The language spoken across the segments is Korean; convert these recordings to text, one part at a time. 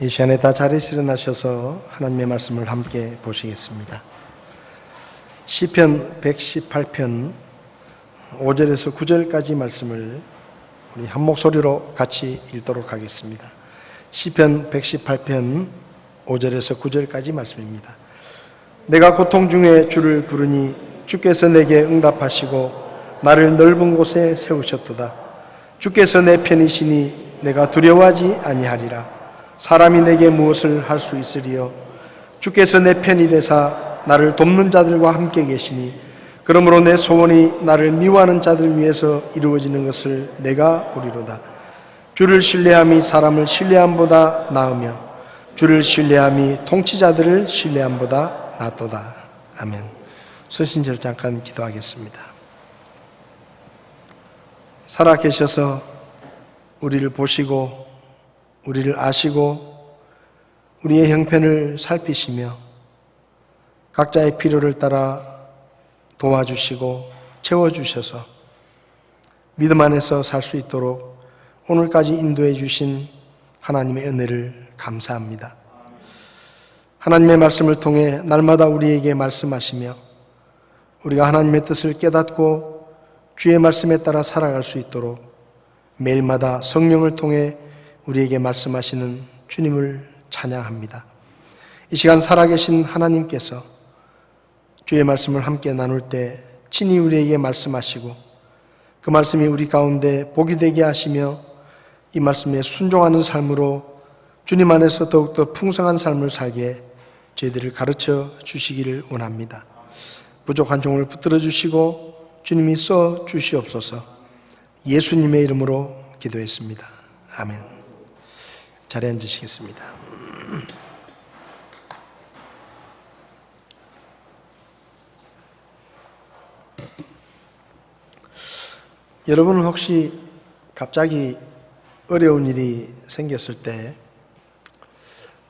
이 시간에 다 자리에서 일어나셔서 하나님의 말씀을 함께 보시겠습니다. 시편 118편 5절에서 9절까지 말씀을 우리 한 목소리로 같이 읽도록 하겠습니다. 시편 118편 5절에서 9절까지 말씀입니다. 내가 고통 중에 주를 부르니 주께서 내게 응답하시고 나를 넓은 곳에 세우셨도다. 주께서 내 편이시니 내가 두려워하지 아니하리라. 사람이 내게 무엇을 할 수 있으리요? 주께서 내 편이 되사 나를 돕는 자들과 함께 계시니 그러므로 내 소원이 나를 미워하는 자들 위해서 이루어지는 것을 내가 보리로다. 주를 신뢰함이 사람을 신뢰함보다 나으며 주를 신뢰함이 통치자들을 신뢰함보다 낫도다. 아멘. 서신절 잠깐 기도하겠습니다. 살아계셔서 우리를 보시고 우리를 아시고 우리의 형편을 살피시며 각자의 필요를 따라 도와주시고 채워주셔서 믿음 안에서 살 수 있도록 오늘까지 인도해 주신 하나님의 은혜를 감사합니다. 하나님의 말씀을 통해 날마다 우리에게 말씀하시며 우리가 하나님의 뜻을 깨닫고 주의 말씀에 따라 살아갈 수 있도록 매일마다 성령을 통해 우리에게 말씀하시는 주님을 찬양합니다. 이 시간 살아계신 하나님께서 주의 말씀을 함께 나눌 때 친히 우리에게 말씀하시고 그 말씀이 우리 가운데 복이 되게 하시며 이 말씀에 순종하는 삶으로 주님 안에서 더욱더 풍성한 삶을 살게 저희들을 가르쳐 주시기를 원합니다. 부족한 종을 붙들어 주시고 주님이 써 주시옵소서. 예수님의 이름으로 기도했습니다. 아멘. 자리에 앉으시겠습니다. 여러분은 혹시 갑자기 어려운 일이 생겼을 때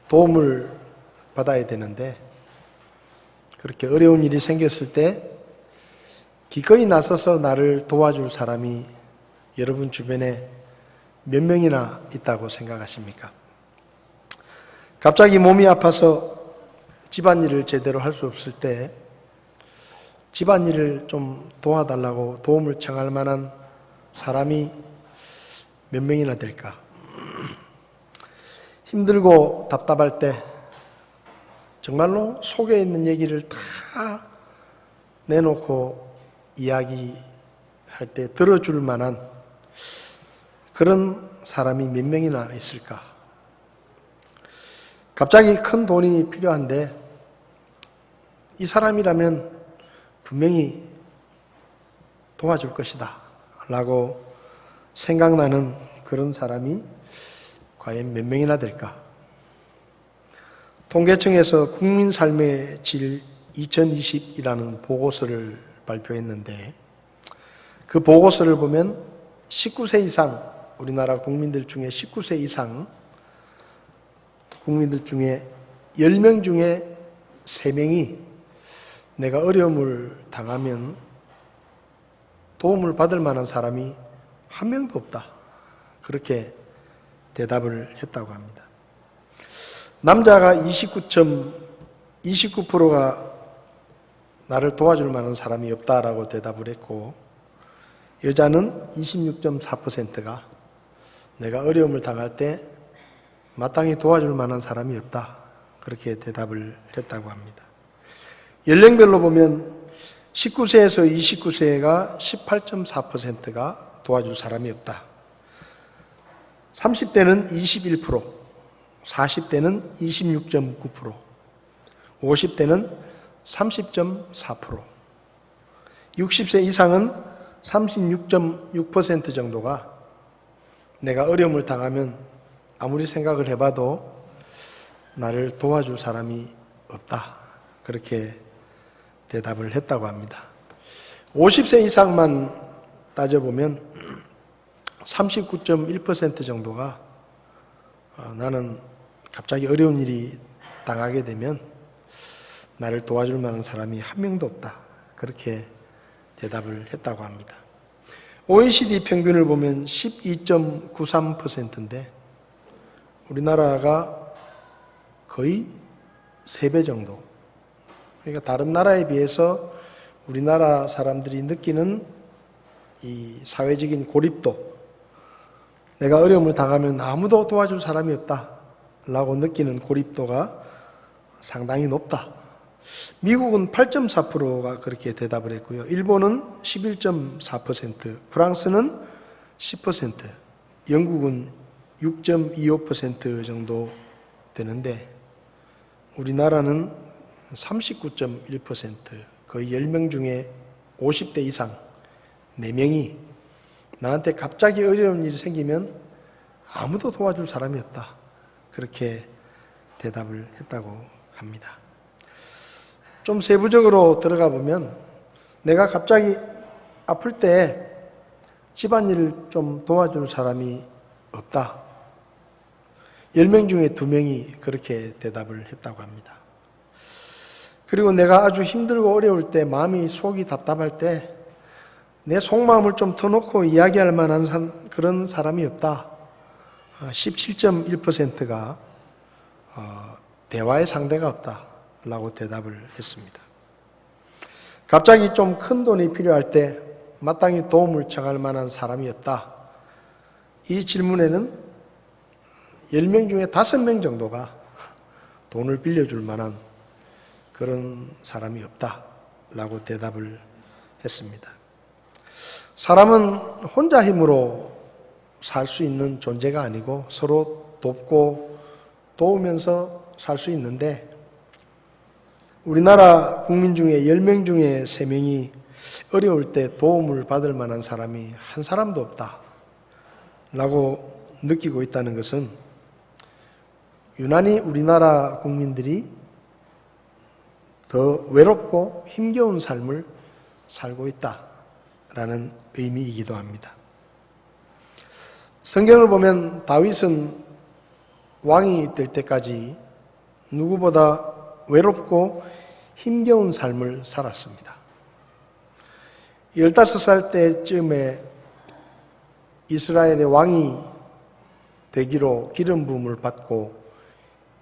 도움을 받아야 되는데 그렇게 어려운 일이 생겼을 때 기꺼이 나서서 나를 도와줄 사람이 여러분 주변에 몇 명이나 있다고 생각하십니까? 갑자기 몸이 아파서 집안일을 제대로 할 수 없을 때 집안일을 좀 도와달라고 도움을 청할 만한 사람이 몇 명이나 될까? 힘들고 답답할 때 정말로 속에 있는 얘기를 다 내놓고 이야기할 때 들어줄 만한 그런 사람이 몇 명이나 있을까? 갑자기 큰 돈이 필요한데 이 사람이라면 분명히 도와줄 것이다 라고 생각나는 그런 사람이 과연 몇 명이나 될까? 통계청에서 국민 삶의 질 2020이라는 보고서를 발표했는데 그 보고서를 보면 19세 이상 우리나라 국민들 중에 19세 이상 국민들 중에 10명 중에 3명이 내가 어려움을 당하면 도움을 받을 만한 사람이 한 명도 없다. 그렇게 대답을 했다고 합니다. 남자가 29%가 나를 도와줄 만한 사람이 없다라고 대답을 했고 여자는 26.4%가 내가 어려움을 당할 때 마땅히 도와줄 만한 사람이 없다. 그렇게 대답을 했다고 합니다. 연령별로 보면 19세에서 29세가 18.4%가 도와줄 사람이 없다. 30대는 21%, 40대는 26.9%, 50대는 30.4%, 60세 이상은 36.6% 정도가 내가 어려움을 당하면 아무리 생각을 해봐도 나를 도와줄 사람이 없다. 그렇게 대답을 했다고 합니다. 50세 이상만 따져보면 39.1% 정도가 나는 갑자기 어려운 일이 당하게 되면 나를 도와줄 만한 사람이 한 명도 없다. 그렇게 대답을 했다고 합니다. OECD 평균을 보면 12.93%인데 우리나라가 거의 3배 정도. 그러니까 다른 나라에 비해서 우리나라 사람들이 느끼는 이 사회적인 고립도, 내가 어려움을 당하면 아무도 도와줄 사람이 없다라고 느끼는 고립도가 상당히 높다. 미국은 8.4%가 그렇게 대답을 했고요. 일본은 11.4%, 프랑스는 10%, 영국은 6.25% 정도 되는데 우리나라는 39.1%, 거의 10명 중에 50대 이상 4명이 나한테 갑자기 어려운 일이 생기면 아무도 도와줄 사람이 없다. 그렇게 대답을 했다고 합니다. 좀 세부적으로 들어가 보면 내가 갑자기 아플 때 집안일을 좀 도와줄 사람이 없다. 10명 중에 2명이 그렇게 대답을 했다고 합니다. 그리고 내가 아주 힘들고 어려울 때, 마음이 속이 답답할 때 내 속마음을 좀 터놓고 이야기할 만한 그런 사람이 없다. 17.1%가 대화의 상대가 없다라고 대답을 했습니다. 갑자기 좀 큰 돈이 필요할 때 마땅히 도움을 청할 만한 사람이 없다. 이 질문에는 10명 중에 5명 정도가 돈을 빌려줄 만한 그런 사람이 없다라고 대답을 했습니다. 사람은 혼자 힘으로 살 수 있는 존재가 아니고 서로 돕고 도우면서 살 수 있는데 우리나라 국민 중에 10명 중에 3명이 어려울 때 도움을 받을 만한 사람이 한 사람도 없다라고 느끼고 있다는 것은 유난히 우리나라 국민들이 더 외롭고 힘겨운 삶을 살고 있다라는 의미이기도 합니다. 성경을 보면 다윗은 왕이 될 때까지 누구보다 외롭고 힘겨운 삶을 살았습니다. 15살 때쯤에 이스라엘의 왕이 되기로 기름 부음을 받고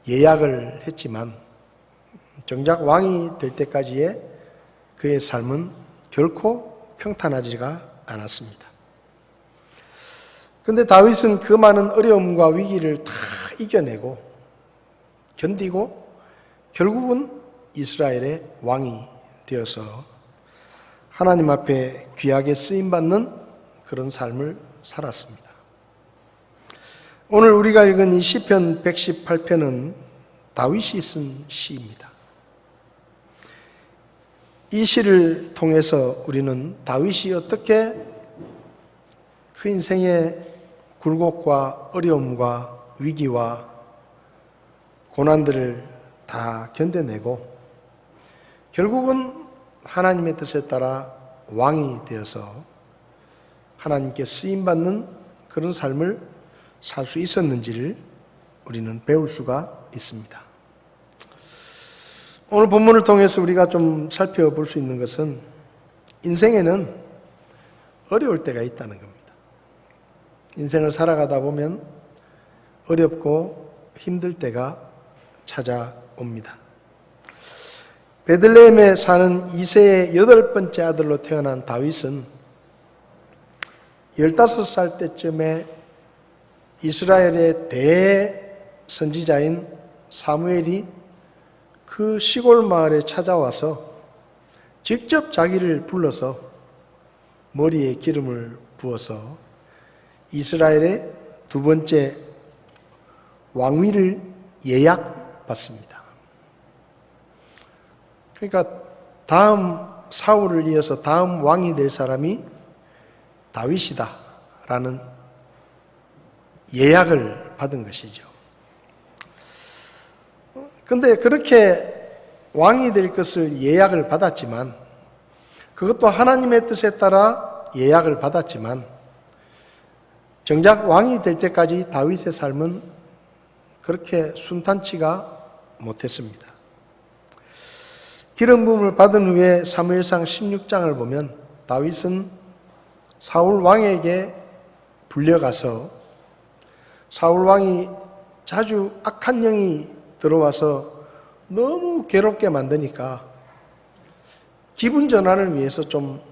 예약을 했지만 정작 왕이 될 때까지의 그의 삶은 결코 평탄하지가 않았습니다. 그런데 다윗은 그 많은 어려움과 위기를 다 이겨내고 견디고 결국은 이스라엘의 왕이 되어서 하나님 앞에 귀하게 쓰임받는 그런 삶을 살았습니다. 오늘 우리가 읽은 이 시편 118편은 다윗이 쓴 시입니다. 이 시를 통해서 우리는 다윗이 어떻게 그 인생의 굴곡과 어려움과 위기와 고난들을 다 견뎌내고 결국은 하나님의 뜻에 따라 왕이 되어서 하나님께 쓰임받는 그런 삶을 살 수 있었는지를 우리는 배울 수가 있습니다. 오늘 본문을 통해서 우리가 좀 살펴볼 수 있는 것은 인생에는 어려울 때가 있다는 겁니다. 인생을 살아가다 보면 어렵고 힘들 때가 찾아옵니다. 베들레헴에 사는 이새의 8번째 아들로 태어난 다윗은 15살 때쯤에 이스라엘의 대선지자인 사무엘이 그 시골 마을에 찾아와서 직접 자기를 불러서 머리에 기름을 부어서 이스라엘의 2번째 왕위를 예약받습니다. 그러니까 다음 사울을 이어서 다음 왕이 될 사람이 다윗이다라는 예약을 받은 것이죠. 그런데 그렇게 왕이 될 것을 예약을 받았지만 그것도 하나님의 뜻에 따라 예약을 받았지만 정작 왕이 될 때까지 다윗의 삶은 그렇게 순탄치가 못했습니다. 기름 부음을 받은 후에 사무엘상 16장을 보면 다윗은 사울 왕에게 불려가서 사울 왕이 자주 악한 영이 들어와서 너무 괴롭게 만드니까 기분 전환을 위해서 좀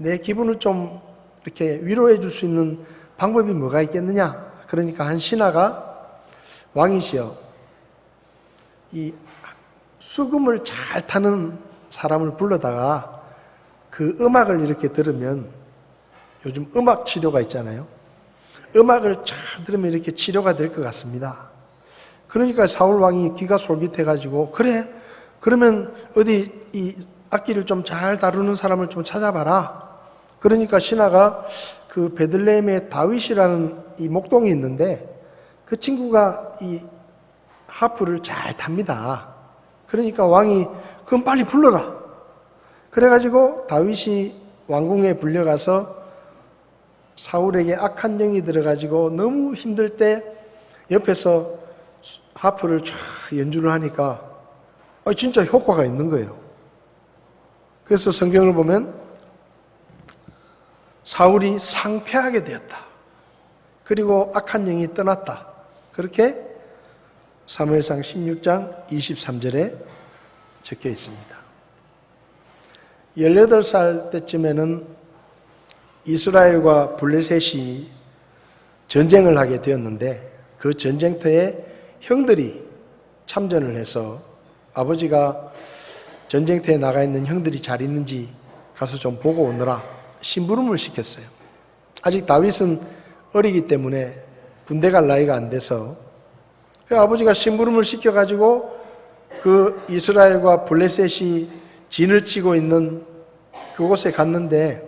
내 기분을 좀 이렇게 위로해 줄 수 있는 방법이 뭐가 있겠느냐. 그러니까 한 신하가 왕이시여 이 수금을 잘 타는 사람을 불러다가 그 음악을 이렇게 들으면 요즘 음악 치료가 있잖아요. 음악을 잘 들으면 이렇게 치료가 될 것 같습니다. 그러니까 사울 왕이 귀가 솔깃해가지고 그래 그러면 어디 이 악기를 좀 잘 다루는 사람을 좀 찾아봐라. 그러니까 신하가 그 베들레헴에 다윗이라는 이 목동이 있는데 그 친구가 이 하프를 잘 탑니다. 그러니까 왕이 그럼 빨리 불러라. 그래가지고 다윗이 왕궁에 불려가서 사울에게 악한 영이 들어가지고 너무 힘들 때 옆에서 하프를 쫙 연주를 하니까 진짜 효과가 있는 거예요. 그래서 성경을 보면 사울이 상쾌하게 되었다. 그리고 악한 영이 떠났다. 그렇게 사무엘상 16장 23절에 적혀 있습니다. 18살 때쯤에는 이스라엘과 블레셋이 전쟁을 하게 되었는데 그 전쟁터에 형들이 참전을 해서 아버지가 전쟁터에 나가 있는 형들이 잘 있는지 가서 좀 보고 오느라 심부름을 시켰어요. 아직 다윗은 어리기 때문에 군대 갈 나이가 안 돼서 아버지가 심부름을 시켜가지고 그 이스라엘과 블레셋이 진을 치고 있는 그곳에 갔는데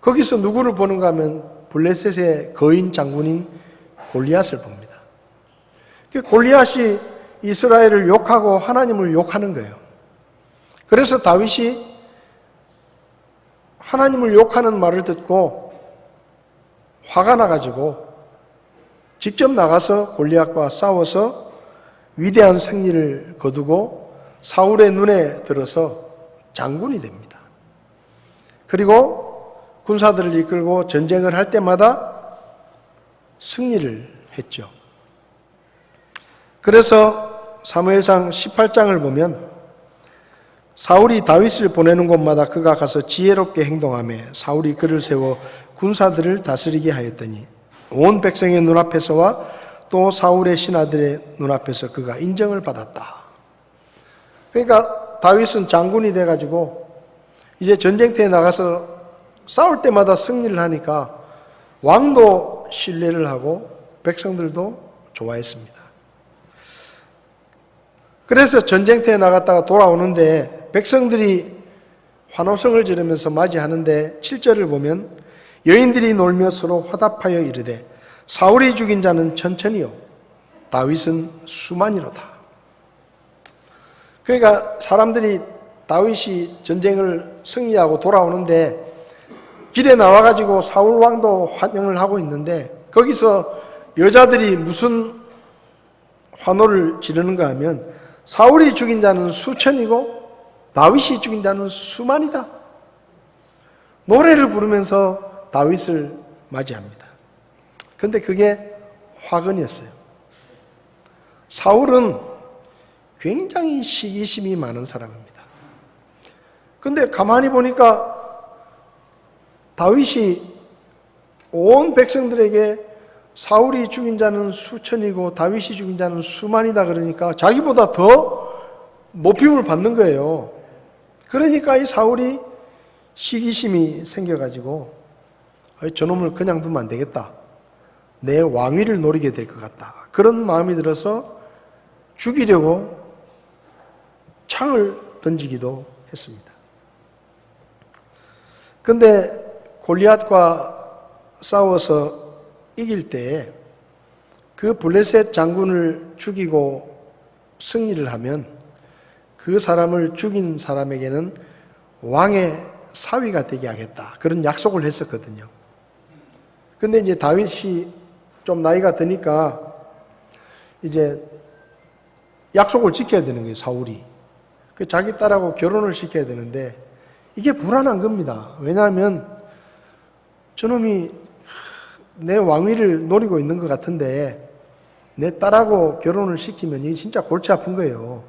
거기서 누구를 보는가 하면 블레셋의 거인 장군인 골리앗을 봅니다. 골리앗이 이스라엘을 욕하고 하나님을 욕하는 거예요. 그래서 다윗이 하나님을 욕하는 말을 듣고 화가 나가지고 직접 나가서 골리앗과 싸워서 위대한 승리를 거두고 사울의 눈에 들어서 장군이 됩니다. 그리고 군사들을 이끌고 전쟁을 할 때마다 승리를 했죠. 그래서 사무엘상 18장을 보면 사울이 다윗을 보내는 곳마다 그가 가서 지혜롭게 행동하며 사울이 그를 세워 군사들을 다스리게 하였더니 온 백성의 눈앞에서와 또 사울의 신하들의 눈앞에서 그가 인정을 받았다. 그러니까 다윗은 장군이 돼가지고 이제 전쟁터에 나가서 싸울 때마다 승리를 하니까 왕도 신뢰를 하고 백성들도 좋아했습니다. 그래서 전쟁터에 나갔다가 돌아오는데 백성들이 환호성을 지르면서 맞이하는데 7절을 보면 여인들이 놀며 서로 화답하여 이르되 사울이 죽인 자는 천천히요 다윗은 수만이로다. 그러니까 사람들이 다윗이 전쟁을 승리하고 돌아오는데 길에 나와가지고 사울 왕도 환영을 하고 있는데 거기서 여자들이 무슨 환호를 지르는가 하면 사울이 죽인 자는 수천이고 다윗이 죽인 자는 수만이다. 노래를 부르면서 다윗을 맞이합니다. 그런데 그게 화근이었어요. 사울은 굉장히 시기심이 많은 사람입니다. 그런데 가만히 보니까 다윗이 온 백성들에게 사울이 죽인 자는 수천이고 다윗이 죽인 자는 수만이다 그러니까 자기보다 더 높임을 받는 거예요. 그러니까 이 사울이 시기심이 생겨가지고 저놈을 그냥 두면 안 되겠다. 내 왕위를 노리게 될 것 같다. 그런 마음이 들어서 죽이려고 창을 던지기도 했습니다. 그런데 골리앗과 싸워서 이길 때 그 블레셋 장군을 죽이고 승리를 하면 그 사람을 죽인 사람에게는 왕의 사위가 되게 하겠다. 그런 약속을 했었거든요. 근데 이제 다윗이 좀 나이가 드니까 이제 약속을 지켜야 되는 거예요, 사울이. 그 자기 딸하고 결혼을 시켜야 되는데 이게 불안한 겁니다. 왜냐하면 저놈이 내 왕위를 노리고 있는 것 같은데 내 딸하고 결혼을 시키면 이게 진짜 골치 아픈 거예요.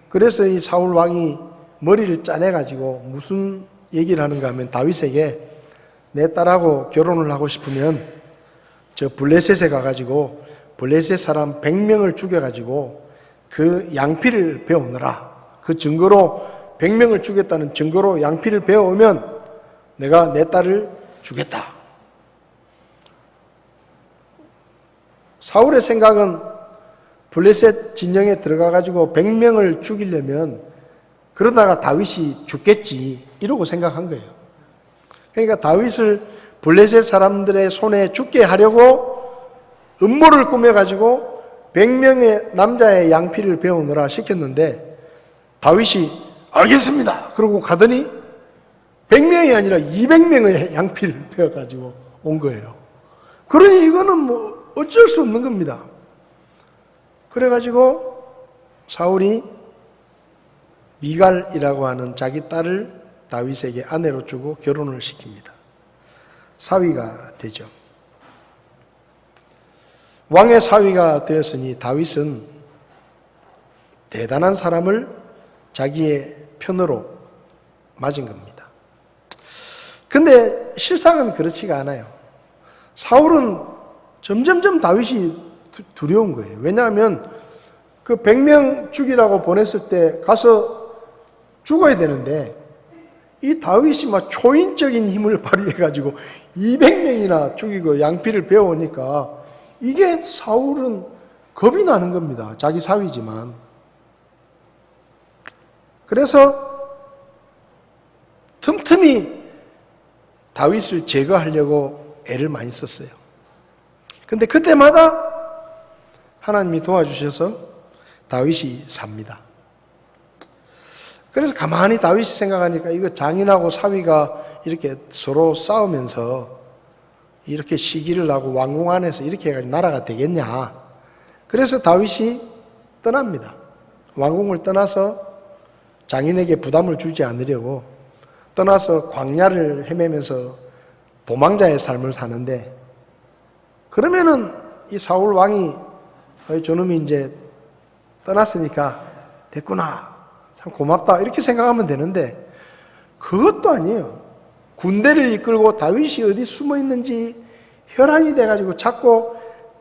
그래서 이 사울 왕이 머리를 짜내가지고 무슨 얘기를 하는가 하면 다윗에게 내 딸하고 결혼을 하고 싶으면 저 블레셋에 가가지고 블레셋 사람 100명을 죽여가지고 그 양피를 베어오너라. 그 증거로 100명을 죽였다는 증거로 양피를 베어오면 내가 내 딸을 주겠다. 사울의 생각은 블레셋 진영에 들어가가지고 100명을 죽이려면 그러다가 다윗이 죽겠지 이러고 생각한 거예요. 그러니까 다윗을 블레셋 사람들의 손에 죽게 하려고 음모를 꾸며가지고 100명의 남자의 양피를 베어오느라 시켰는데 다윗이 알겠습니다. 그러고 가더니 100명이 아니라 200명의 양피를 베어가지고 온 거예요. 그러니 이거는 뭐 어쩔 수 없는 겁니다. 그래가지고 사울이 미갈이라고 하는 자기 딸을 다윗에게 아내로 주고 결혼을 시킵니다. 사위가 되죠. 왕의 사위가 되었으니 다윗은 대단한 사람을 자기의 편으로 맞은 겁니다. 근데 실상은 그렇지가 않아요. 사울은 점점점 다윗이 두려운 거예요. 왜냐하면 그 100명 죽이라고 보냈을 때 가서 죽어야 되는데 이 다윗이 막 초인적인 힘을 발휘해가지고 200명이나 죽이고 양피를 베어오니까 이게 사울은 겁이 나는 겁니다. 자기 사위지만. 그래서 틈틈이 다윗을 제거하려고 애를 많이 썼어요. 근데 그때마다 하나님이 도와주셔서 다윗이 삽니다. 그래서 가만히 다윗이 생각하니까 이거 장인하고 사위가 이렇게 서로 싸우면서 이렇게 시기를 하고 왕궁 안에서 이렇게 해가지고 나라가 되겠냐. 그래서 다윗이 떠납니다. 왕궁을 떠나서 장인에게 부담을 주지 않으려고 떠나서 광야를 헤매면서 도망자의 삶을 사는데 그러면은 이 사울 왕이 저놈이 이제 떠났으니까 됐구나. 참 고맙다. 이렇게 생각하면 되는데 그것도 아니에요. 군대를 이끌고 다윗이 어디 숨어 있는지 혈안이 돼가지고 자꾸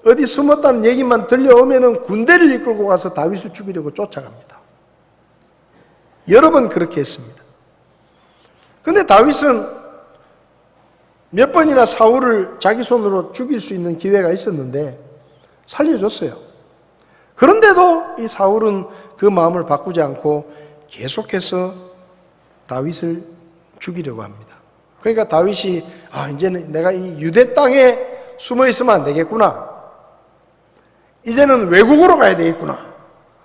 어디 숨었다는 얘기만 들려오면은 군대를 이끌고 가서 다윗을 죽이려고 쫓아갑니다. 여러 번 그렇게 했습니다. 근데 다윗은 몇 번이나 사울을 자기 손으로 죽일 수 있는 기회가 있었는데 살려줬어요. 그런데도 이 사울은 그 마음을 바꾸지 않고 계속해서 다윗을 죽이려고 합니다. 그러니까 다윗이 이제는 내가 이 유대 땅에 숨어 있으면 안 되겠구나. 이제는 외국으로 가야 되겠구나.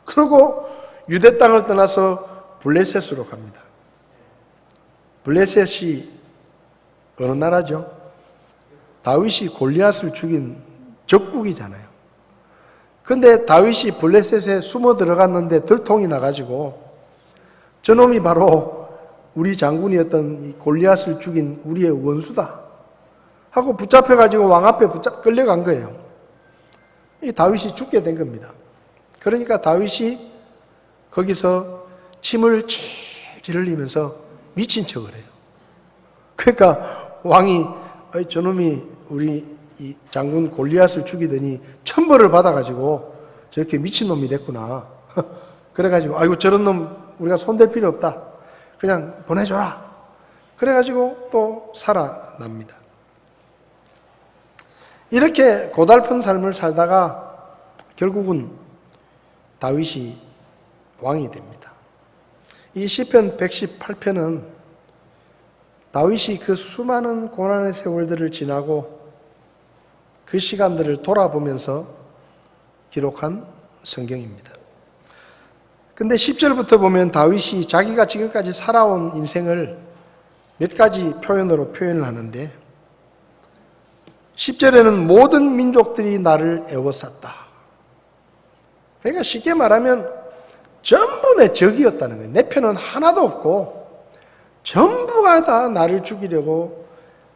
그러고 유대 땅을 떠나서 블레셋으로 갑니다. 블레셋이 어느 나라죠? 다윗이 골리앗을 죽인 적국이잖아요. 근데 다윗이 블레셋에 숨어 들어갔는데 들통이 나가지고 저놈이 바로 우리 장군이었던 이 골리앗을 죽인 우리의 원수다 하고 붙잡혀가지고 왕 앞에 끌려간 거예요. 이 다윗이 죽게 된 겁니다. 그러니까 다윗이 거기서 침을 질질 흘리면서 미친 척을 해요. 그러니까 왕이 저놈이 우리 이 장군 골리앗을 죽이더니 천벌을 받아가지고 저렇게 미친놈이 됐구나. 그래가지고 아이고 저런 놈 우리가 손댈 필요 없다. 그냥 보내줘라. 그래가지고 또 살아납니다. 이렇게 고달픈 삶을 살다가 결국은 다윗이 왕이 됩니다. 이 시편 118편은 다윗이 그 수많은 고난의 세월들을 지나고 그 시간들을 돌아보면서 기록한 성경입니다. 근데 10절부터 보면 다윗이 자기가 지금까지 살아온 인생을 몇 가지 표현으로 표현을 하는데 10절에는 모든 민족들이 나를 애워쌌다. 그러니까 쉽게 말하면 전부 내 적이었다는 거예요. 내 편은 하나도 없고 전부가 다 나를 죽이려고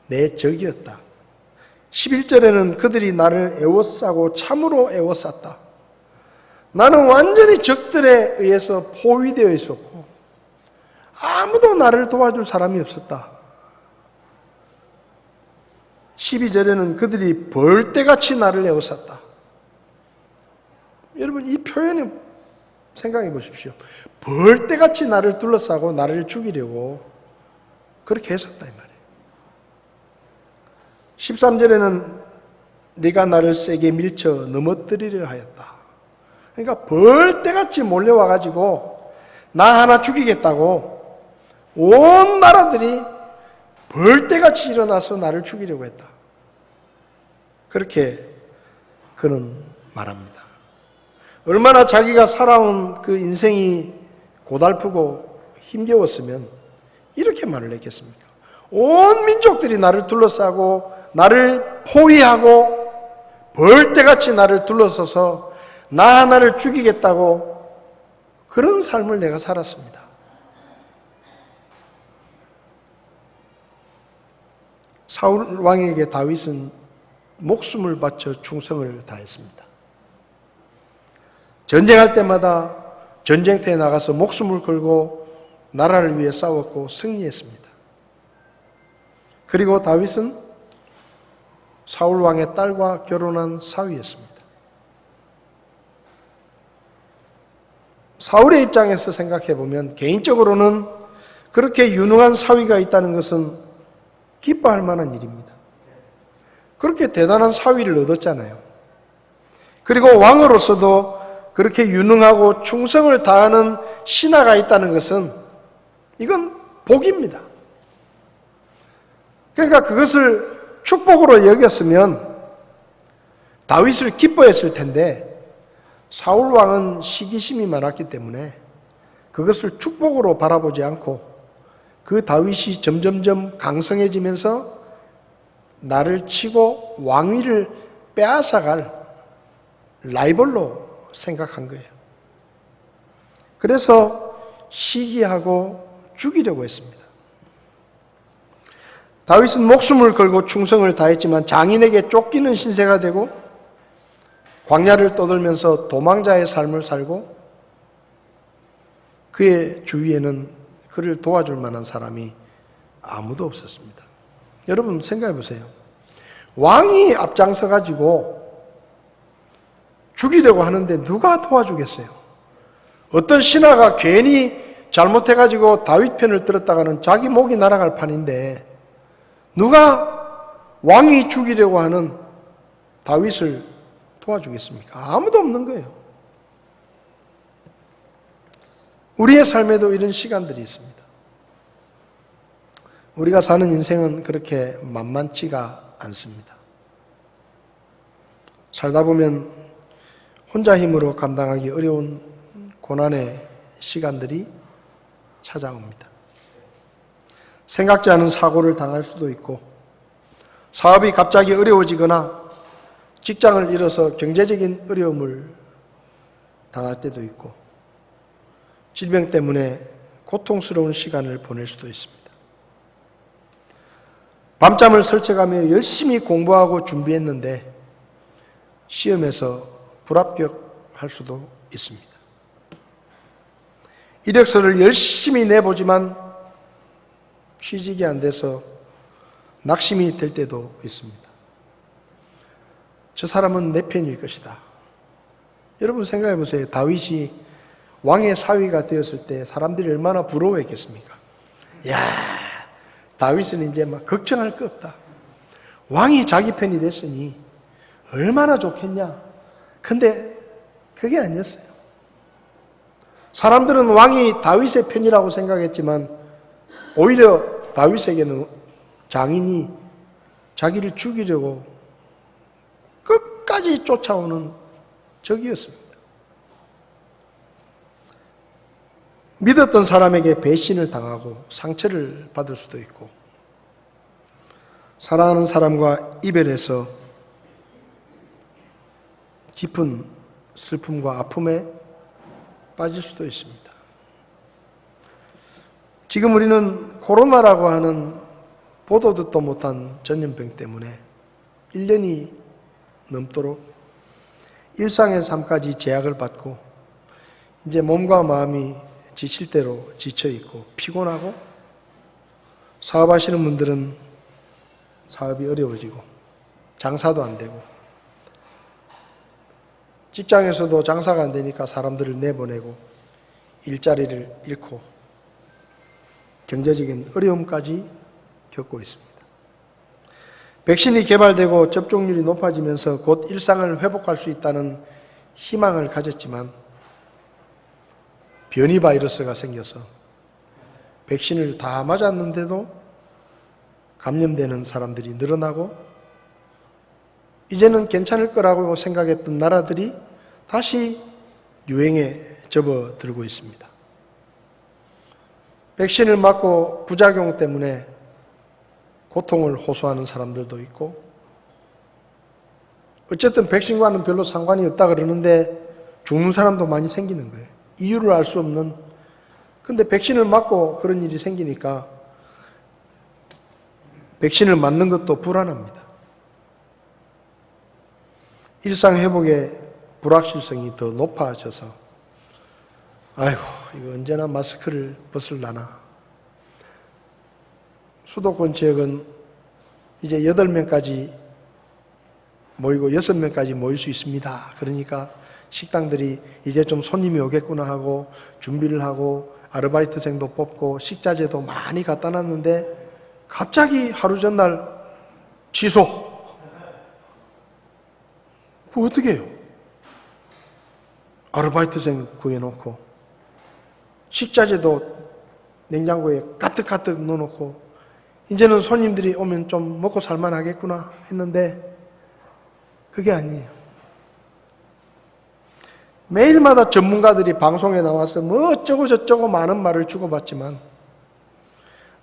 내 적이었다. 11절에는 그들이 나를 애워싸고 참으로 애워쌌다. 나는 완전히 적들에 의해서 포위되어 있었고 아무도 나를 도와줄 사람이 없었다. 12절에는 그들이 벌떼같이 나를 애워쌌다. 여러분 이 표현을 생각해 보십시오. 벌떼같이 나를 둘러싸고 나를 죽이려고 그렇게 했었다 이 말이에요. 13절에는 네가 나를 세게 밀쳐 넘어뜨리려 하였다. 그러니까 벌떼같이 몰려와가지고 나 하나 죽이겠다고 온 나라들이 벌떼같이 일어나서 나를 죽이려고 했다. 그렇게 그는 말합니다. 얼마나 자기가 살아온 그 인생이 고달프고 힘겨웠으면 이렇게 말을 했겠습니까? 온 민족들이 나를 둘러싸고 나를 포위하고 벌떼같이 나를 둘러서서 나 하나를 죽이겠다고 그런 삶을 내가 살았습니다. 사울 왕에게 다윗은 목숨을 바쳐 충성을 다했습니다. 전쟁할 때마다 전쟁터에 나가서 목숨을 걸고 나라를 위해 싸웠고 승리했습니다. 그리고 다윗은 사울 왕의 딸과 결혼한 사위였습니다. 사울의 입장에서 생각해 보면 개인적으로는 그렇게 유능한 사위가 있다는 것은 기뻐할 만한 일입니다. 그렇게 대단한 사위를 얻었잖아요. 그리고 왕으로서도 그렇게 유능하고 충성을 다하는 신하가 있다는 것은 이건 복입니다. 그러니까 그것을 축복으로 여겼으면 다윗을 기뻐했을 텐데 사울 왕은 시기심이 많았기 때문에 그것을 축복으로 바라보지 않고 그 다윗이 점점점 강성해지면서 나를 치고 왕위를 빼앗아갈 라이벌로 생각한 거예요. 그래서 시기하고 죽이려고 했습니다. 다윗은 목숨을 걸고 충성을 다했지만 장인에게 쫓기는 신세가 되고 광야를 떠돌면서 도망자의 삶을 살고 그의 주위에는 그를 도와줄 만한 사람이 아무도 없었습니다. 여러분 생각해 보세요. 왕이 앞장서 가지고 죽이려고 하는데 누가 도와주겠어요? 어떤 신하가 괜히 잘못해 가지고 다윗 편을 들었다가는 자기 목이 날아갈 판인데 누가 왕이 죽이려고 하는 다윗을 도와주겠습니까? 아무도 없는 거예요. 우리의 삶에도 이런 시간들이 있습니다. 우리가 사는 인생은 그렇게 만만치가 않습니다. 살다 보면 혼자 힘으로 감당하기 어려운 고난의 시간들이 찾아옵니다. 생각지 않은 사고를 당할 수도 있고 사업이 갑자기 어려워지거나 직장을 잃어서 경제적인 어려움을 당할 때도 있고 질병 때문에 고통스러운 시간을 보낼 수도 있습니다. 밤잠을 설쳐가며 열심히 공부하고 준비했는데 시험에서 불합격할 수도 있습니다. 이력서를 열심히 내보지만 취직이 안 돼서 낙심이 될 때도 있습니다. 저 사람은 내 편일 것이다. 여러분 생각해 보세요. 다윗이 왕의 사위가 되었을 때 사람들이 얼마나 부러워했겠습니까? 야, 다윗은 이제 막 걱정할 거 없다. 왕이 자기 편이 됐으니 얼마나 좋겠냐. 근데 그게 아니었어요. 사람들은 왕이 다윗의 편이라고 생각했지만 오히려 다윗에게는 장인이 자기를 죽이려고 끝까지 쫓아오는 적이었습니다. 믿었던 사람에게 배신을 당하고 상처를 받을 수도 있고 사랑하는 사람과 이별해서 깊은 슬픔과 아픔에 빠질 수도 있습니다. 지금 우리는 코로나라고 하는 보도 듣도 못한 전염병 때문에 1년이 넘도록 일상의 삶까지 제약을 받고 이제 몸과 마음이 지칠 대로 지쳐있고 피곤하고 사업하시는 분들은 사업이 어려워지고 장사도 안 되고 직장에서도 장사가 안 되니까 사람들을 내보내고 일자리를 잃고 경제적인 어려움까지 겪고 있습니다. 백신이 개발되고 접종률이 높아지면서 곧 일상을 회복할 수 있다는 희망을 가졌지만 변이 바이러스가 생겨서 백신을 다 맞았는데도 감염되는 사람들이 늘어나고 이제는 괜찮을 거라고 생각했던 나라들이 다시 유행에 접어들고 있습니다. 백신을 맞고 부작용 때문에 고통을 호소하는 사람들도 있고 어쨌든 백신과는 별로 상관이 없다 그러는데 죽는 사람도 많이 생기는 거예요. 이유를 알 수 없는. 근데 백신을 맞고 그런 일이 생기니까 백신을 맞는 것도 불안합니다. 일상 회복의 불확실성이 더 높아져서 아이고 이거 언제나 마스크를 벗을라나. 수도권 지역은 이제 8명까지 모이고 6명까지 모일 수 있습니다. 그러니까 식당들이 이제 좀 손님이 오겠구나 하고 준비를 하고 아르바이트생도 뽑고 식자재도 많이 갖다 놨는데 갑자기 하루 전날 취소. 그거 어떻게 해요? 아르바이트생 구해놓고 식자재도 냉장고에 가득가득 넣어놓고 이제는 손님들이 오면 좀 먹고 살만하겠구나 했는데 그게 아니에요. 매일마다 전문가들이 방송에 나와서 뭐 어쩌고 저쩌고 많은 말을 주고받지만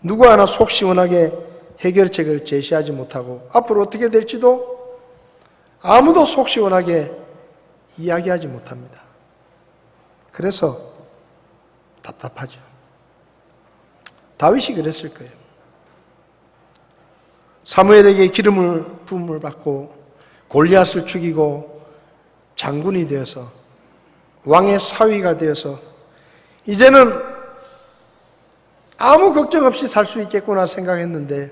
누구 하나 속 시원하게 해결책을 제시하지 못하고 앞으로 어떻게 될지도 아무도 속 시원하게 이야기하지 못합니다. 그래서 답답하죠. 다윗이 그랬을 거예요. 사무엘에게 기름을 부음을 받고 골리앗을 죽이고 장군이 되어서 왕의 사위가 되어서 이제는 아무 걱정 없이 살 수 있겠구나 생각했는데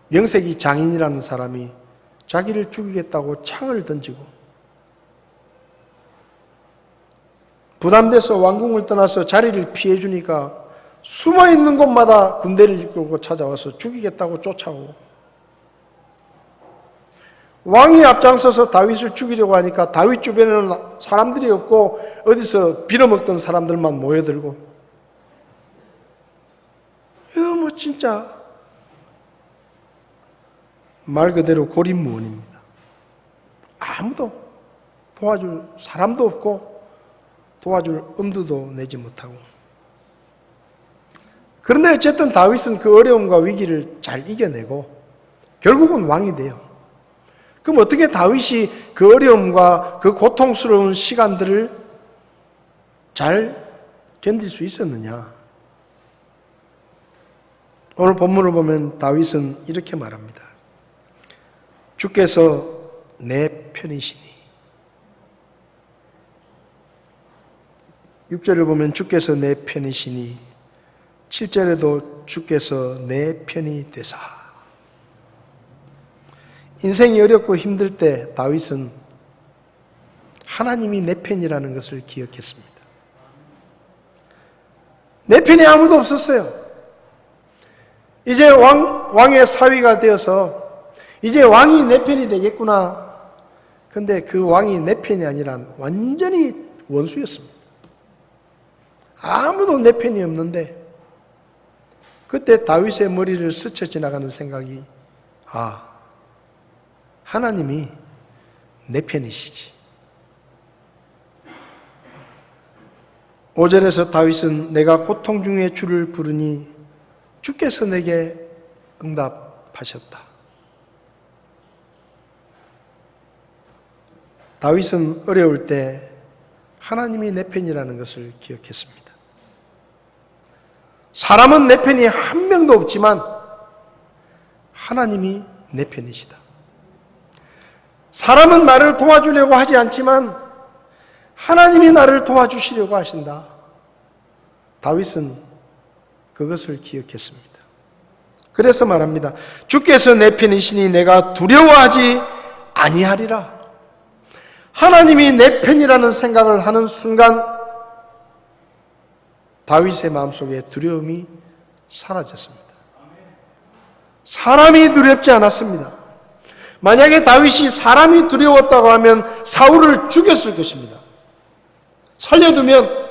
명색이 장인이라는 사람이 자기를 죽이겠다고 창을 던지고 부담돼서 왕궁을 떠나서 자리를 피해주니까 숨어있는 곳마다 군대를 이끌고 찾아와서 죽이겠다고 쫓아오고 왕이 앞장서서 다윗을 죽이려고 하니까 다윗 주변에는 사람들이 없고 어디서 빌어먹던 사람들만 모여들고 이거 뭐 진짜 말 그대로 고립무원입니다. 아무도 도와줄 사람도 없고 도와줄 엄두도 내지 못하고 그런데 어쨌든 다윗은 그 어려움과 위기를 잘 이겨내고 결국은 왕이 돼요. 그럼 어떻게 다윗이 그 어려움과 그 고통스러운 시간들을 잘 견딜 수 있었느냐? 오늘 본문을 보면 다윗은 이렇게 말합니다. 주께서 내 편이시니. 6절을 보면 주께서 내 편이시니 7절에도 주께서 내 편이 되사. 인생이 어렵고 힘들 때 다윗은 하나님이 내 편이라는 것을 기억했습니다. 내 편이 아무도 없었어요. 이제 왕의 사위가 되어서 이제 왕이 내 편이 되겠구나. 근데 그 왕이 내 편이 아니라 완전히 원수였습니다. 아무도 내 편이 없는데 그때 다윗의 머리를 스쳐 지나가는 생각이 하나님이 내 편이시지. 5절에서 다윗은 내가 고통 중에 주를 부르니 주께서 내게 응답하셨다. 다윗은 어려울 때 하나님이 내 편이라는 것을 기억했습니다. 사람은 내 편이 한 명도 없지만 하나님이 내 편이시다. 사람은 나를 도와주려고 하지 않지만 하나님이 나를 도와주시려고 하신다. 다윗은 그것을 기억했습니다. 그래서 말합니다. 주께서 내 편이시니 내가 두려워하지 아니하리라. 하나님이 내 편이라는 생각을 하는 순간 다윗의 마음속에 두려움이 사라졌습니다. 사람이 두렵지 않았습니다. 만약에 다윗이 사람이 두려웠다고 하면 사울을 죽였을 것입니다. 살려두면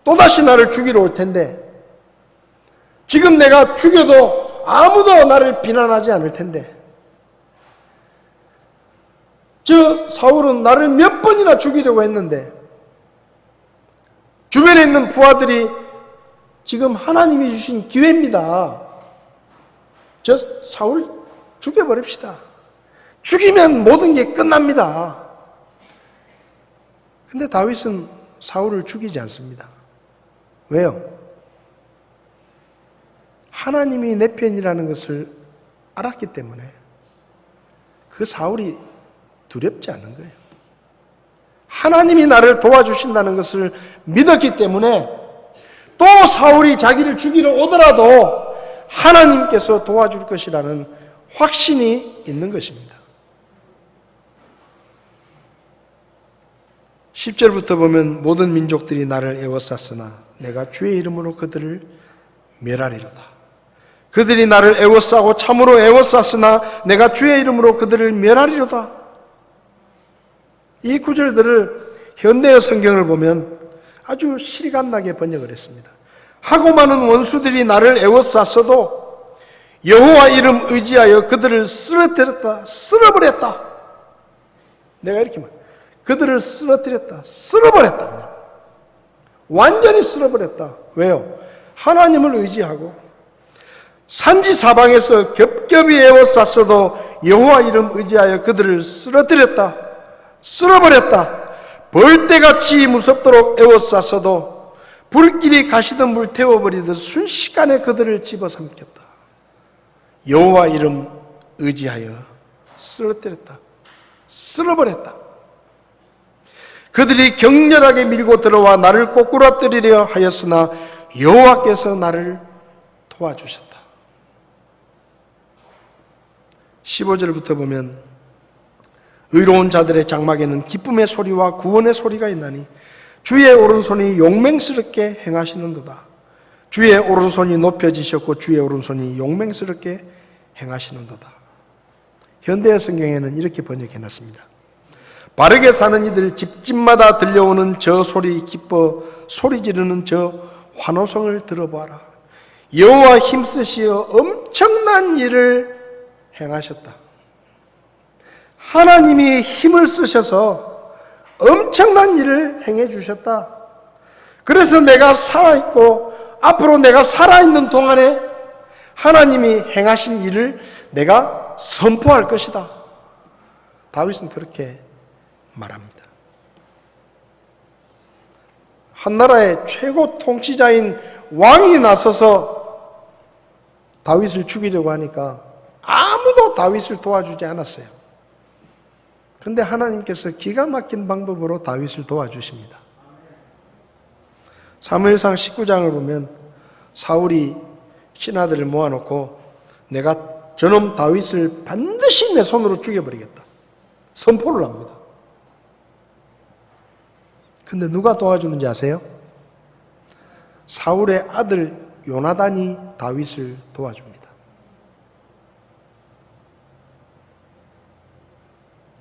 또다시 나를 죽이러 올 텐데, 지금 내가 죽여도 아무도 나를 비난하지 않을 텐데, 저 사울은 나를 몇 번이나 죽이려고 했는데 주변에 있는 부하들이 지금 하나님이 주신 기회입니다. 저 사울 죽여버립시다. 죽이면 모든 게 끝납니다. 근데 다윗은 사울을 죽이지 않습니다. 왜요? 하나님이 내 편이라는 것을 알았기 때문에 그 사울이 두렵지 않은 거예요. 하나님이 나를 도와주신다는 것을 믿었기 때문에 또 사울이 자기를 죽이러 오더라도 하나님께서 도와줄 것이라는 확신이 있는 것입니다. 10절부터 보면 모든 민족들이 나를 애워쌌으나 내가 주의 이름으로 그들을 멸하리로다. 그들이 나를 애워싸고 참으로 애워쌌으나 내가 주의 이름으로 그들을 멸하리로다. 이 구절들을 현대어 성경을 보면 아주 실감나게 번역을 했습니다. 하고 많은 원수들이 나를 애워쌌어도 여호와 이름 의지하여 그들을 쓰러뜨렸다, 쓸어버렸다. 내가 이렇게 말, 그들을 쓰러뜨렸다, 쓸어버렸다. 그냥. 완전히 쓸어버렸다. 왜요? 하나님을 의지하고 산지 사방에서 겹겹이 애워쌌어도 여호와 이름 의지하여 그들을 쓰러뜨렸다, 쓸어버렸다. 벌떼같이 무섭도록 애워쌌어도 불길이 가시던 물 태워버리듯 순식간에 그들을 집어삼켰다. 여호와 이름 의지하여 쓰러뜨렸다, 쓸어버렸다. 그들이 격렬하게 밀고 들어와 나를 꼬꾸라뜨리려 하였으나 여호와께서 나를 도와주셨다. 15절부터 보면 의로운 자들의 장막에는 기쁨의 소리와 구원의 소리가 있나니 주의 오른손이 용맹스럽게 행하시는도다. 주의 오른손이 높여지셨고 주의 오른손이 용맹스럽게 행하시는도다. 현대의 성경에는 이렇게 번역해놨습니다. 바르게 사는 이들 집집마다 들려오는 저 소리 기뻐 소리 지르는 저 환호성을 들어보아라. 여호와 힘쓰시어 엄청난 일을 행하셨다. 하나님이 힘을 쓰셔서 엄청난 일을 행해 주셨다. 그래서 내가 살아있고 앞으로 내가 살아있는 동안에 하나님이 행하신 일을 내가 선포할 것이다. 다윗은 그렇게 말합니다. 한 나라의 최고 통치자인 왕이 나서서 다윗을 죽이려고 하니까 아무도 다윗을 도와주지 않았어요. 그런데 하나님께서 기가 막힌 방법으로 다윗을 도와주십니다. 사무엘상 19장을 보면 사울이 신하들을 모아놓고 내가 저놈 다윗을 반드시 내 손으로 죽여버리겠다 선포를 합니다. 근데 누가 도와주는지 아세요? 사울의 아들 요나단이 다윗을 도와줍니다.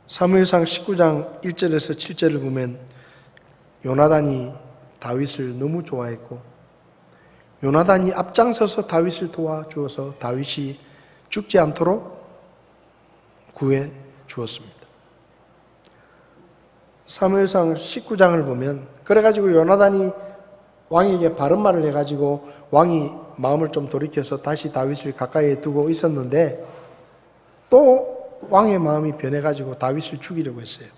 사무엘상 19장 1절에서 7절을 보면 요나단이 다윗을 너무 좋아했고 요나단이 앞장서서 다윗을 도와주어서 다윗이 죽지 않도록 구해 주었습니다. 사무엘상 19장을 보면 그래가지고 요나단이 왕에게 바른 말을 해가지고 왕이 마음을 좀 돌이켜서 다시 다윗을 가까이에 두고 있었는데 또 왕의 마음이 변해가지고 다윗을 죽이려고 했어요.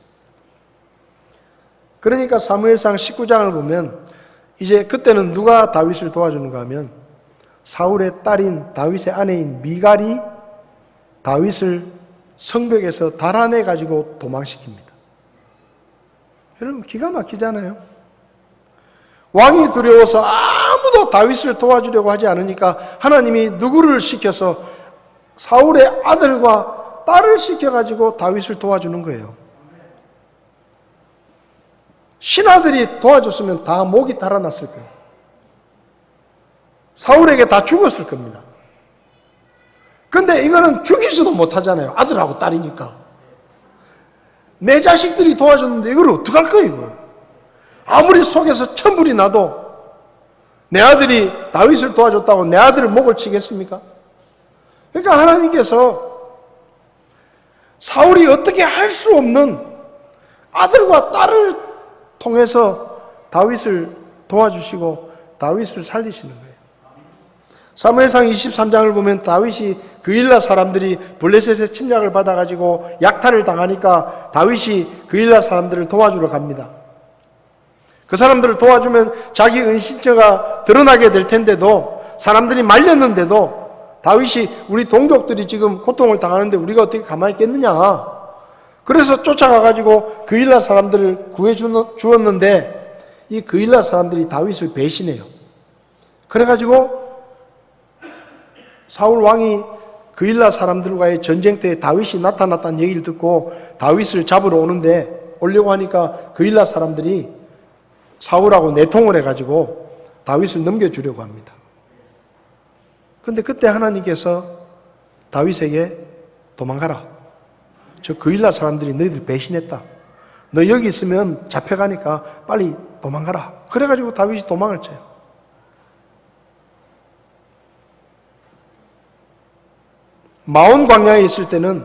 그러니까 사무엘상 19장을 보면 이제 그때는 누가 다윗을 도와주는가 하면 사울의 딸인 다윗의 아내인 미갈이 다윗을 성벽에서 달아내 가지고 도망시킵니다. 여러분 기가 막히잖아요. 왕이 두려워서 아무도 다윗을 도와주려고 하지 않으니까 하나님이 누구를 시켜서 사울의 아들과 딸을 시켜가지고 다윗을 도와주는 거예요. 신하들이 도와줬으면 다 목이 달아났을 거예요. 사울에게 다 죽었을 겁니다. 근데 이거는 죽이지도 못하잖아요. 아들하고 딸이니까. 내 자식들이 도와줬는데 이걸 어떡할 거예요, 이걸. 아무리 속에서 천불이 나도 내 아들이 다윗을 도와줬다고 내 아들을 목을 치겠습니까? 그러니까 하나님께서 사울이 어떻게 할 수 없는 아들과 딸을 통해서 다윗을 도와주시고 다윗을 살리시는 거예요. 사무엘상 23장을 보면 다윗이 그일라 사람들이 블레셋의 침략을 받아가지고 약탈을 당하니까 다윗이 그일라 사람들을 도와주러 갑니다. 그 사람들을 도와주면 자기 은신처가 드러나게 될 텐데도 사람들이 말렸는데도 다윗이 우리 동족들이 지금 고통을 당하는데 우리가 어떻게 가만히 있겠느냐. 그래서 쫓아가가지고 그일라 사람들을 구해주었는데 이 그일라 사람들이 다윗을 배신해요. 그래가지고 사울 왕이 그일라 사람들과의 전쟁 때 다윗이 나타났다는 얘기를 듣고 다윗을 잡으러 오려고 하니까 그일라 사람들이 사울하고 내통을 해가지고 다윗을 넘겨주려고 합니다. 그런데 그때 하나님께서 다윗에게 도망가라. 저 그일라 사람들이 너희들 배신했다. 너 여기 있으면 잡혀가니까 빨리 도망가라. 그래가지고 다윗이 도망을 쳐요. 마온 광야에 있을 때는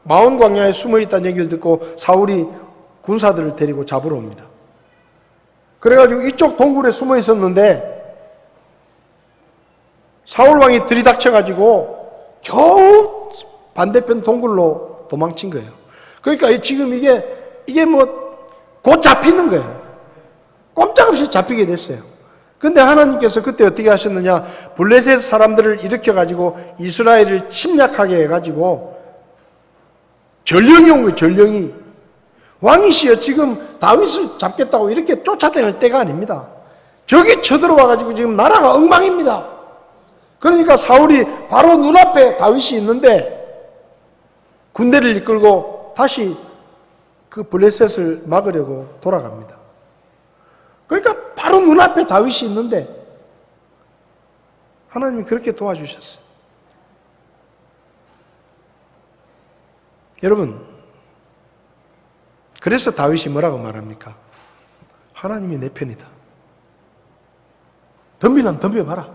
마온 광야에 숨어있다는 얘기를 듣고 사울이 군사들을 데리고 잡으러 옵니다. 그래가지고 이쪽 동굴에 숨어 있었는데 사울 왕이 들이닥쳐가지고 겨우 반대편 동굴로 도망친 거예요. 그러니까 지금 이게 뭐 곧 잡히는 거예요. 꼼짝없이 잡히게 됐어요. 근데 하나님께서 그때 어떻게 하셨느냐? 블레셋 사람들을 일으켜가지고 이스라엘을 침략하게 해가지고 전령이 온 거예요. 전령이. 왕이시여 지금 다윗을 잡겠다고 이렇게 쫓아다닐 때가 아닙니다. 적이 쳐들어와가지고 지금 나라가 엉망입니다. 그러니까 사울이 바로 눈앞에 다윗이 있는데 군대를 이끌고 다시 그 블레셋을 막으려고 돌아갑니다. 그러니까 바로 눈앞에 다윗이 있는데 하나님이 그렇게 도와주셨어요. 여러분, 그래서 다윗이 뭐라고 말합니까? 하나님이 내 편이다. 덤비면 덤벼봐라.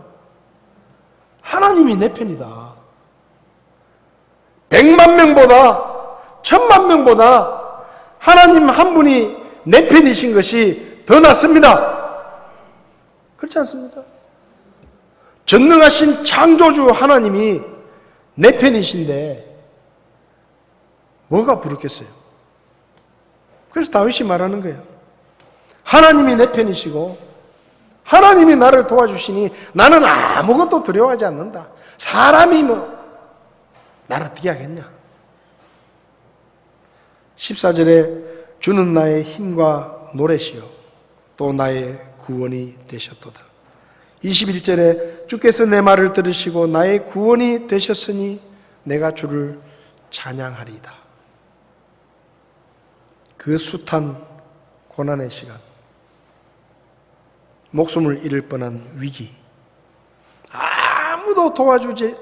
하나님이 내 편이다. 100만 명보다 1000만 명보다 하나님 한 분이 내 편이신 것이 더 낫습니다. 그렇지 않습니까? 전능하신 창조주 하나님이 내 편이신데 뭐가 부럽겠어요? 그래서 다윗이 말하는 거예요. 하나님이 내 편이시고 하나님이 나를 도와주시니 나는 아무것도 두려워하지 않는다. 사람이 뭐 나를 어떻게 하겠냐? 14절에 주는 나의 힘과 노래시요 또 나의 구원이 되셨도다. 21절에 주께서 내 말을 들으시고 나의 구원이 되셨으니 내가 주를 찬양하리이다. 그 숱한 고난의 시간, 목숨을 잃을 뻔한 위기, 아무도 도와주지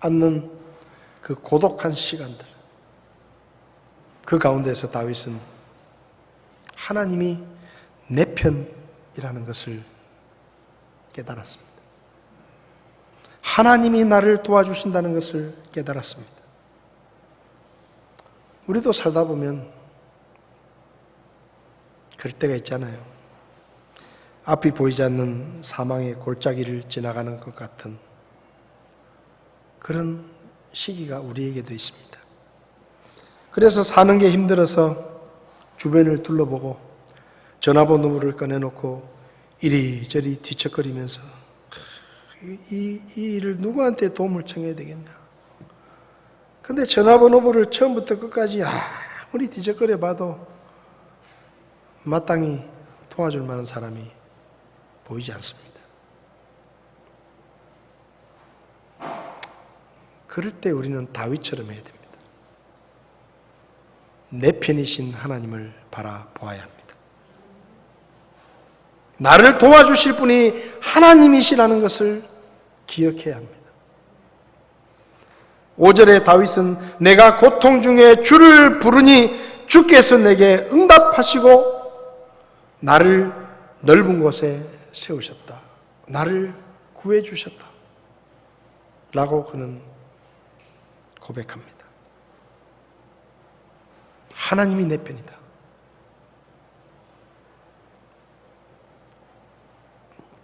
않는 그 고독한 시간들, 그 가운데서 다윗은 하나님이 내 편이라는 것을 깨달았습니다. 하나님이 나를 도와주신다는 것을 깨달았습니다. 우리도 살다 보면 그럴 때가 있잖아요. 앞이 보이지 않는 사망의 골짜기를 지나가는 것 같은 그런 시기가 우리에게도 있습니다. 그래서 사는 게 힘들어서 주변을 둘러보고 전화번호를 꺼내놓고 이리저리 뒤척거리면서 이 일을 누구한테 도움을 청해야 되겠냐. 근데 전화번호부를 처음부터 끝까지 아무리 뒤적거려 봐도 마땅히 도와줄 만한 사람이 보이지 않습니다. 그럴 때 우리는 다윗처럼 해야 됩니다. 내 편이신 하나님을 바라보아야 합니다. 나를 도와주실 분이 하나님이시라는 것을 기억해야 합니다. 5절에 다윗은 내가 고통 중에 주를 부르니 주께서 내게 응답하시고 나를 넓은 곳에 세우셨다. 나를 구해주셨다. 라고 그는 고백합니다. 하나님이 내 편이다.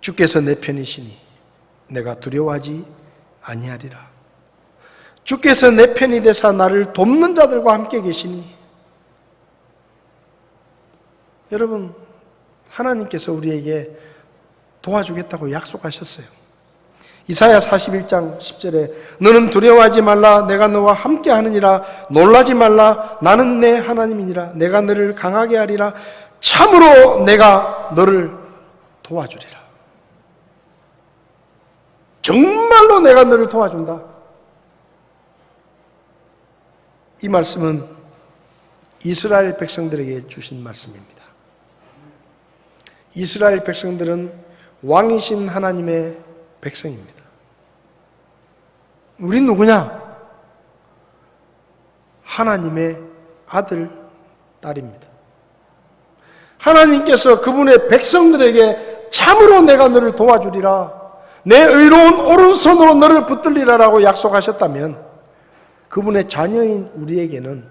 주께서 내 편이시니 내가 두려워하지 아니하리라. 주께서 내 편이 되사 나를 돕는 자들과 함께 계시니. 여러분, 하나님께서 우리에게 도와주겠다고 약속하셨어요. 이사야 41장 10절에 너는 두려워하지 말라. 내가 너와 함께 하느니라. 놀라지 말라. 나는 내 하나님이니라. 내가 너를 강하게 하리라. 참으로 내가 너를 도와주리라. 정말로 내가 너를 도와준다. 이 말씀은 이스라엘 백성들에게 주신 말씀입니다. 이스라엘 백성들은 왕이신 하나님의 백성입니다. 우린 누구냐? 하나님의 아들, 딸입니다. 하나님께서 그분의 백성들에게 참으로 내가 너를 도와주리라, 내 의로운 오른손으로 너를 붙들리라라고 약속하셨다면 그분의 자녀인 우리에게는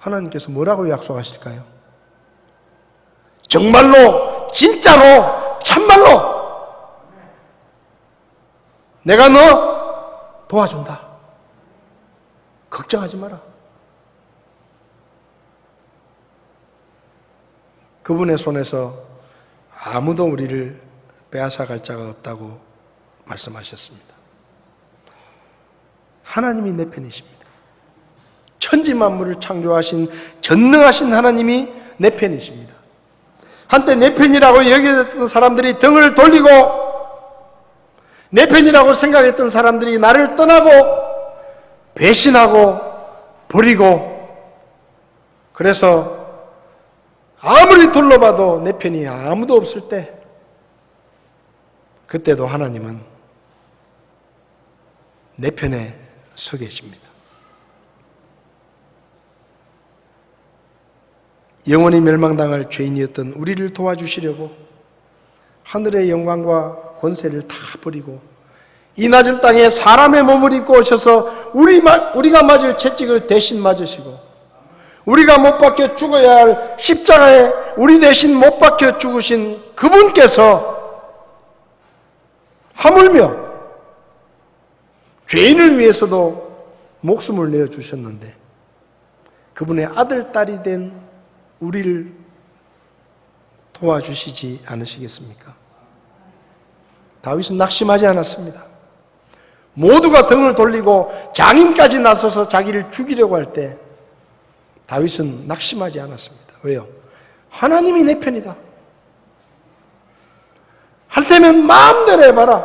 하나님께서 뭐라고 약속하실까요? 정말로, 진짜로, 참말로 내가 너 도와준다. 걱정하지 마라. 그분의 손에서 아무도 우리를 빼앗아갈 자가 없다고 말씀하셨습니다. 하나님이 내 편이십니다. 천지 만물을 창조하신 전능하신 하나님이 내 편이십니다. 한때 내 편이라고 여겼던 사람들이 등을 돌리고, 내 편이라고 생각했던 사람들이 나를 떠나고 배신하고 버리고, 그래서 아무리 둘러봐도 내 편이 아무도 없을 때, 그때도 하나님은 내 편에 서 계십니다. 영원히 멸망당할 죄인이었던 우리를 도와주시려고 하늘의 영광과 권세를 다 버리고 이 낮은 땅에 사람의 몸을 입고 오셔서 우리가 맞을 채찍을 대신 맞으시고, 우리가 못 박혀 죽어야 할 십자가에 우리 대신 못 박혀 죽으신 그분께서 하물며 죄인을 위해서도 목숨을 내어주셨는데 그분의 아들, 딸이 된 우리를 도와주시지 않으시겠습니까? 다윗은 낙심하지 않았습니다. 모두가 등을 돌리고 장인까지 나서서 자기를 죽이려고 할 때 다윗은 낙심하지 않았습니다. 왜요? 하나님이 내 편이다. 할 테면 마음대로 해봐라.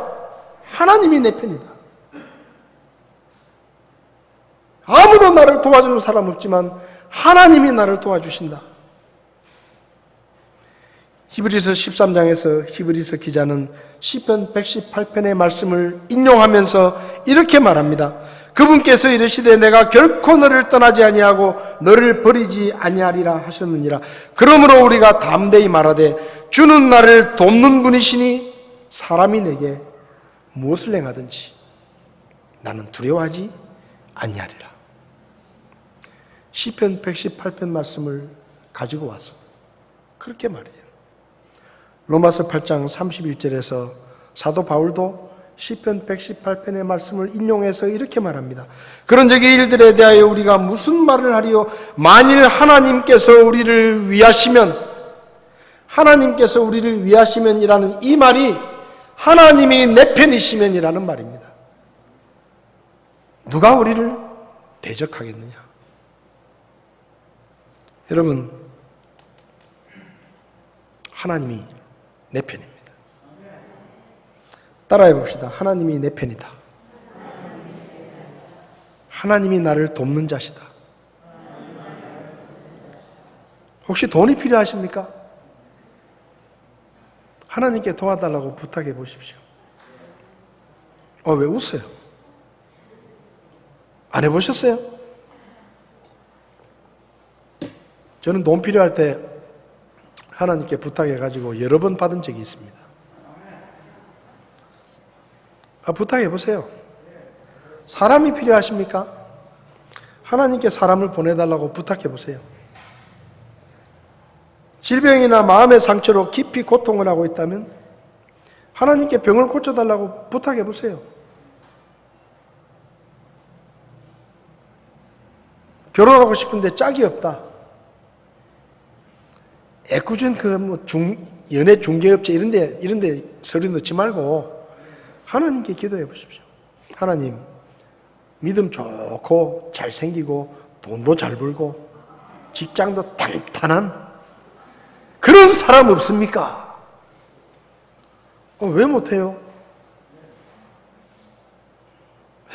하나님이 내 편이다. 아무도 나를 도와주는 사람 없지만 하나님이 나를 도와주신다. 히브리서 13장에서 히브리서 기자는 시편 118편의 말씀을 인용하면서 이렇게 말합니다. 그분께서 이르시되 내가 결코 너를 떠나지 아니하고 너를 버리지 아니하리라 하셨느니라. 그러므로 우리가 담대히 말하되 주는 나를 돕는 분이시니 사람이 내게 무엇을 행하든지 나는 두려워하지 아니하리라. 시편 118편 말씀을 가지고 와서 그렇게 말해요. 로마서 8장 31절에서 사도 바울도 시편 118편의 말씀을 인용해서 이렇게 말합니다. 그런 적의 일들에 대하여 우리가 무슨 말을 하리요? 만일 하나님께서 우리를 위하시면, 하나님께서 우리를 위하시면이라는 이 말이 하나님이 내 편이시면이라는 말입니다. 누가 우리를 대적하겠느냐? 여러분, 하나님이 내 편입니다. 따라해 봅시다. 하나님이 내 편이다. 하나님이 나를 돕는 자시다. 혹시 돈이 필요하십니까? 하나님께 도와달라고 부탁해 보십시오. 왜 웃어요? 안 해보셨어요? 저는 돈 필요할 때 하나님께 부탁해가지고 여러 번 받은 적이 있습니다. 부탁해 보세요. 사람이 필요하십니까? 하나님께 사람을 보내달라고 부탁해 보세요. 질병이나 마음의 상처로 깊이 고통을 하고 있다면 하나님께 병을 고쳐달라고 부탁해 보세요. 결혼하고 싶은데 짝이 없다. 애꿎은 연애 중개업체 이런데 서류 넣지 말고 하나님께 기도해 보십시오. 하나님, 믿음 좋고 잘생기고 돈도 잘 벌고 직장도 탄탄한 그런 사람 없습니까? 왜 못해요?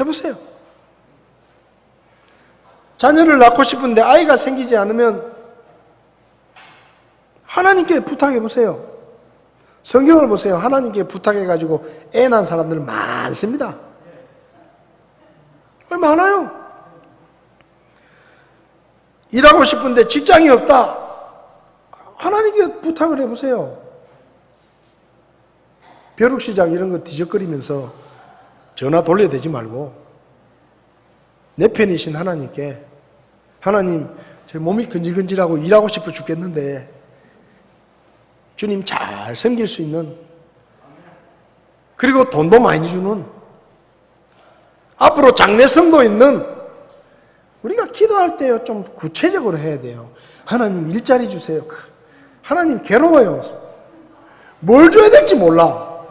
해보세요. 자녀를 낳고 싶은데 아이가 생기지 않으면 하나님께 부탁해 보세요. 성경을 보세요. 하나님께 부탁해가지고 애 낳은 사람들 많습니다. 많아요. 일하고 싶은데 직장이 없다. 하나님께 부탁을 해보세요. 벼룩시장 이런 거 뒤적거리면서 전화 돌려대지 말고 내 편이신 하나님께, 하나님, 제 몸이 근질근질하고 일하고 싶어 죽겠는데 주님 잘 섬길 수 있는, 그리고 돈도 많이 주는, 앞으로 장래성도 있는, 우리가 기도할 때요 좀 구체적으로 해야 돼요. 하나님 일자리 주세요. 하나님 괴로워요. 뭘 줘야 될지 몰라.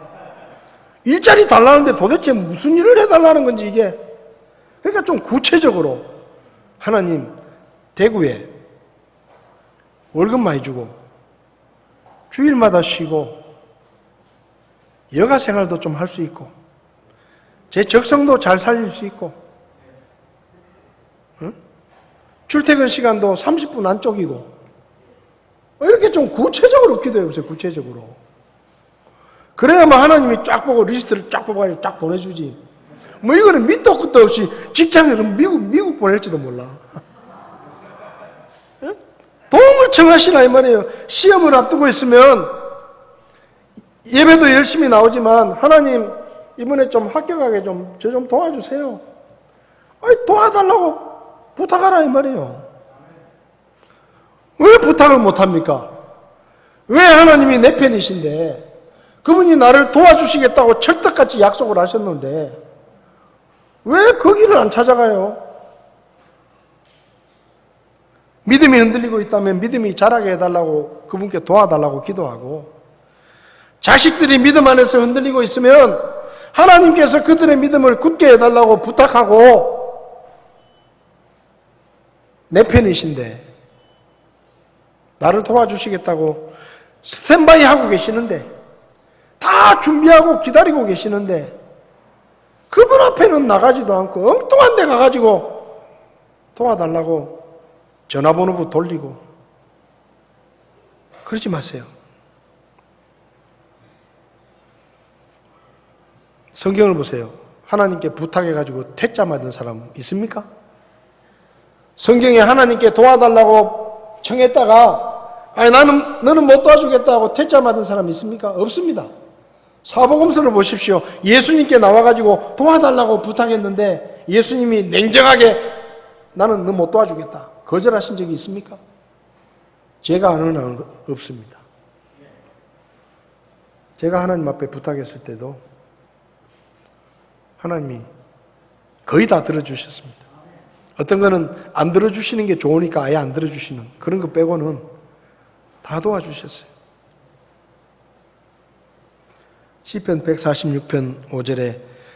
일자리 달라는데 도대체 무슨 일을 해달라는 건지 이게. 그러니까 좀 구체적으로 하나님 대구에 월급 많이 주고 주일마다 쉬고 여가 생활도 좀 할 수 있고 제 적성도 잘 살릴 수 있고 출퇴근 시간도 30분 안 쪼개고 이렇게 좀 구체적으로 기도해보세요. 구체적으로. 그래야만 하나님이 쫙 보고 리스트를 쫙 뽑아가지고 쫙 보내주지. 이거는 밑도 끝도 없이 직장에서 미국 보낼지도 몰라. 도움을 청하시라 이 말이에요. 시험을 앞두고 있으면 예배도 열심히 나오지만 하나님 이번에 좀 합격하게 저 좀 도와주세요. 도와달라고 부탁하라 이 말이에요. 왜 부탁을 못합니까? 왜 하나님이 내 편이신데 그분이 나를 도와주시겠다고 철떡같이 약속을 하셨는데 왜 거기를 안 찾아가요? 믿음이 흔들리고 있다면 믿음이 자라게 해달라고 그분께 도와달라고 기도하고, 자식들이 믿음 안에서 흔들리고 있으면 하나님께서 그들의 믿음을 굳게 해달라고 부탁하고, 내 편이신데 나를 도와주시겠다고 스탠바이 하고 계시는데, 다 준비하고 기다리고 계시는데 그분 앞에는 나가지도 않고 엉뚱한 데 가가지고 도와달라고 전화번호부 돌리고 그러지 마세요. 성경을 보세요. 하나님께 부탁해가지고 퇴짜 맞은 사람 있습니까? 성경에 하나님께 도와달라고 청했다가 너는 못 도와주겠다고 퇴짜 맞은 사람 있습니까? 없습니다. 사복음서를 보십시오. 예수님께 나와가지고 도와달라고 부탁했는데 예수님이 냉정하게 나는 너 못 도와주겠다 거절하신 적이 있습니까? 제가 아는 한은 없습니다. 제가 하나님 앞에 부탁했을 때도 하나님이 거의 다 들어주셨습니다. 어떤 거는 안 들어주시는 게 좋으니까 아예 안 들어주시는 그런 거 빼고는 다 도와주셨어요. 시편 146편 5절에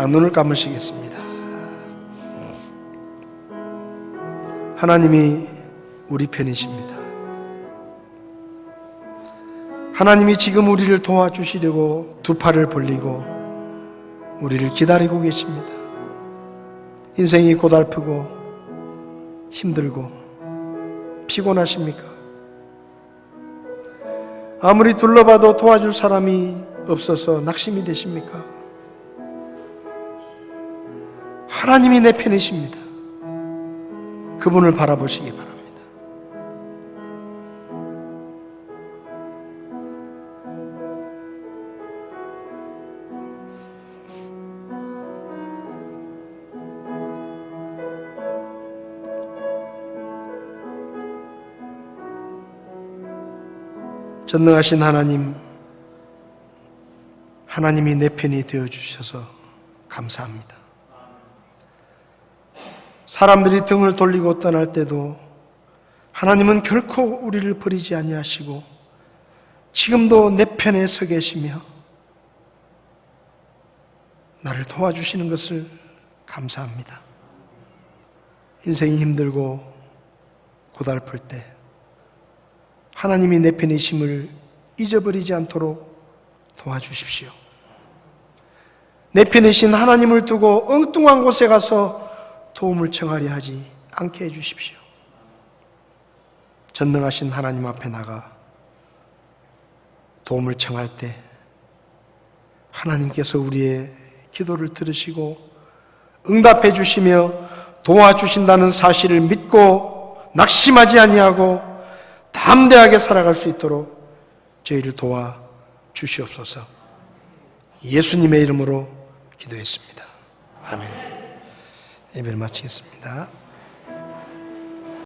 다 눈을 감으시겠습니다. 하나님이 우리 편이십니다. 하나님이 지금 우리를 도와주시려고 두 팔을 벌리고 우리를 기다리고 계십니다. 인생이 고달프고 힘들고 피곤하십니까? 아무리 둘러봐도 도와줄 사람이 없어서 낙심이 되십니까? 하나님이 내 편이십니다. 그분을 바라보시기 바랍니다. 전능하신 하나님, 하나님이 내 편이 되어주셔서 감사합니다. 사람들이 등을 돌리고 떠날 때도 하나님은 결코 우리를 버리지 아니하시고 지금도 내 편에 서 계시며 나를 도와주시는 것을 감사합니다. 인생이 힘들고 고달플 때 하나님이 내 편이심을 잊어버리지 않도록 도와주십시오. 내 편이신 하나님을 두고 엉뚱한 곳에 가서 도움을 청하려 하지 않게 해주십시오. 전능하신 하나님 앞에 나가 도움을 청할 때 하나님께서 우리의 기도를 들으시고 응답해 주시며 도와주신다는 사실을 믿고 낙심하지 아니하고 담대하게 살아갈 수 있도록 저희를 도와주시옵소서. 예수님의 이름으로 기도했습니다. 아멘. 예배를 마치겠습니다.